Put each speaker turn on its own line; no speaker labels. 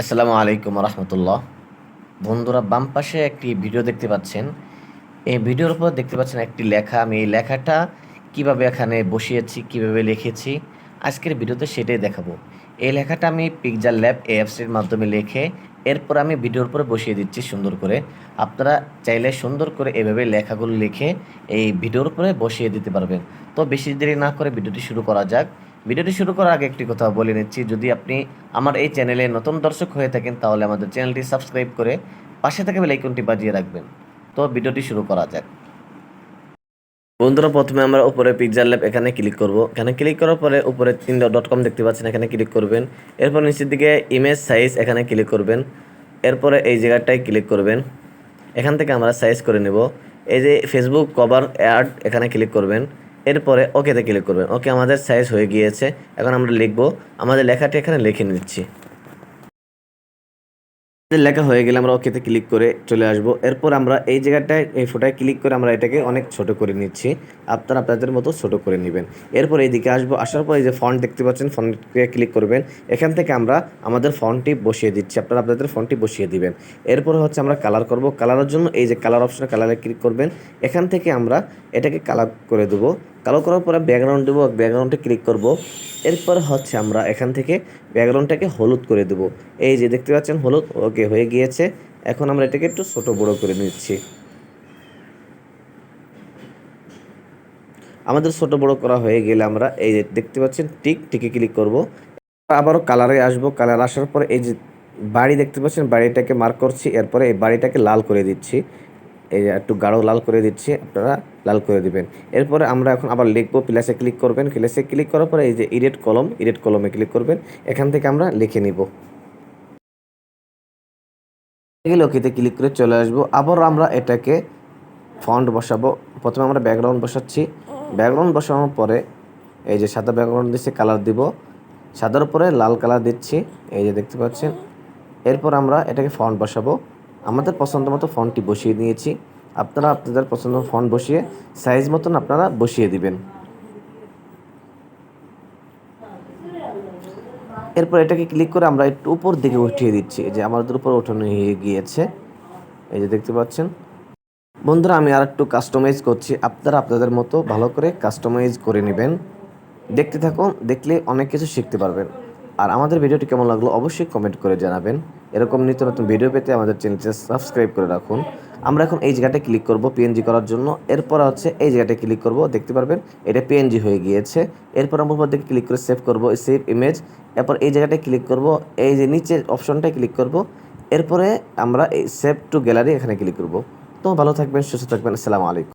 আসসালামু আলাইকুম রহমতুল্লাহ। বন্ধুরা, বাম পাশে একটি ভিডিও দেখতে পাচ্ছেন। এই ভিডিওর উপর দেখতে পাচ্ছেন একটি লেখা। আমি এই লেখাটা কিভাবে এখানে বসিয়েছি, কিভাবে লিখেছি, আজকের ভিডিওতে সেটাই দেখাবো। এই লেখাটা আমি পিকজার ল্যাব এর মাধ্যমে লিখে এরপর আমি ভিডিওর উপরে বসিয়ে দিচ্ছি সুন্দর করে। আপনারা চাইলে সুন্দর করে এভাবে লেখাগুলো লিখে এই ভিডিওর উপরে বসিয়ে দিতে পারবেন। তো বেশি দেরি না করে ভিডিওটি শুরু করা যাক। ভিডিওটি শুরু করার আগে একটি কথা বলে নিচ্ছি, যদি আপনি আমার এই চ্যানেলে নতুন দর্শক হয়ে থাকেন তাহলে আমাদের চ্যানেলটি সাবস্ক্রাইব করে পাশে থাকা বেল আইকনটি বাজিয়ে রাখবেন। তো ভিডিওটি শুরু করা যাক। বন্ধুরা, প্রথমে আমরা উপরে পিকজার ল্যাব এখানে ক্লিক করব। এখানে ক্লিক করার পরে উপরে 3.com দেখতে পাচ্ছেন, এখানে ক্লিক করবেন। এরপর নিচের দিকে ইমেজ সাইজ এখানে ক্লিক করবেন। এরপরে এই জায়গাটায় ক্লিক করবেন। এখান থেকে আমরা সাইজ করে নেব। এই যে ফেসবুক কভার অ্যাড এখানে ক্লিক করবেন। এরপরে ওকেতে ক্লিক করবেন। ওকে, আমাদের সাইজ হয়ে গিয়েছে। এখন আমরা লিখব। আমাদের লেখাটি এখানে লিখে নিচ্ছি। লেখা হয়ে গেলে আমরা ওকেতে ক্লিক করে চলে আসব। এরপর আমরা এই জায়গাটায় এই ফোটায় ক্লিক করে আমরা এটাকে অনেক ছোট করে নিচ্ছি। আপনারা আপনাদের মতো ছোট করে নেবেন। এরপর এইদিকে আসবো। আসার পর এই যে ফন্ট দেখতে পাচ্ছেন, ফন্টে ক্লিক করবেন। এখান থেকে আমরা আমাদের ফন্টটি বসিয়ে দিচ্ছি। আপনারা আপনাদের ফন্টটি বসিয়ে দিবেন। এরপর হচ্ছে আমরা কালার করব। কালারের জন্য এই যে কালার অপশনে কালারে ক্লিক করবেন। এখান থেকে আমরা এটাকে কালার করে দেবো। কালো করার পরে ব্যাকগ্রাউন্ড দেবো, ব্যাকগ্রাউন্ডে ক্লিক করব। এরপর হচ্ছে আমরা এখান থেকে ব্যাকগ্রাউন্ডটাকে হলুদ করে দেবো। এই যে দেখতে পাচ্ছেন হলুদ, ওকে হয়ে গিয়েছে। এখন আমরা এটাকে একটু ছোট বড় করে নিচ্ছি। আমাদের ছোট বড় করা হয়ে গেলে আমরা এই যে দেখতে পাচ্ছেন টিকে ক্লিক করব। আবারও কালারে আসবো। কালার আসার পরে এই যে বাড়ি দেখতে পাচ্ছেন, বাড়িটাকে মার্ক করছি। এরপরে এই বাড়িটাকে লাল করে দিচ্ছি। এই যে একটু গাঢ় লাল করে দিচ্ছি, আপনারা লাল করে দিবেন। এরপরে আমরা এখন আবার লিখবো। প্লাসে ক্লিক করবেন। প্লাসে ক্লিক করার পরে এই যে ইরেট কলমে ক্লিক করবেন। এখান থেকে আমরা লিখে নিব। গেলে ওকেতে ক্লিক করে চলে আসবো। আবার আমরা এটাকে ফন্ট বসাবো। প্রথমে আমরা ব্যাকগ্রাউন্ড বসাচ্ছি। ব্যাকগ্রাউন্ড বসানোর পরে এই যে সাদা ব্যাকগ্রাউন্ড দিচ্ছি, কালার দিব। সাদার উপরে লাল কালার দিচ্ছি, এই যে দেখতে পাচ্ছেন। এরপর আমরা এটাকে ফন্ট বসাবো। আমাদের পছন্দ মতো ফন্টটি বসিয়ে নিয়েছি। আপনারা আপনাদের পছন্দ ফন্ট বসিয়ে সাইজ মতন আপনারা বসিয়ে দিবেন। এরপর এটাকে ক্লিক করে আমরা একটু উপর দিকে উঠিয়ে দিচ্ছি, যে আমাদের উপর ওঠানো হয়ে গিয়েছে। এই যে দেখতে পাচ্ছেন। বন্ধুরা, আমি আর একটু কাস্টমাইজ করছি। আপনারা আপনাদের মতো ভালো করে কাস্টমাইজ করে নেবেন। দেখতে থাকুন, দেখলে অনেক কিছু শিখতে পারবেন। আর আমাদের ভিডিওটি কেমন লাগলো অবশ্যই কমেন্ট করে জানাবেন। এরকম নিত্য নতুন ভিডিও পেতে আমাদের চ্যানেলটি সাবস্ক্রাইব করে রাখুন। আমরা এখন এই জায়গাটায় ক্লিক করব পিএনজি করার জন্য। এরপর হচ্ছে এই জায়গাটায় ক্লিক করব। দেখতে পারবেন এটা পিএনজি হয়ে গিয়েছে। এরপর আমরা উপর দিকে ক্লিক করে সেভ করব, সেভ ইমেজ। এরপর এই জায়গাটায় ক্লিক করব, এই যে নিচের অপশনটায় ক্লিক করব। এরপরে আমরা এই সেভ টু গ্যালারি এখানে ক্লিক করব। তো ভালো থাকবেন, সুস্থ থাকবেন। আসসালামু আলাইকুম।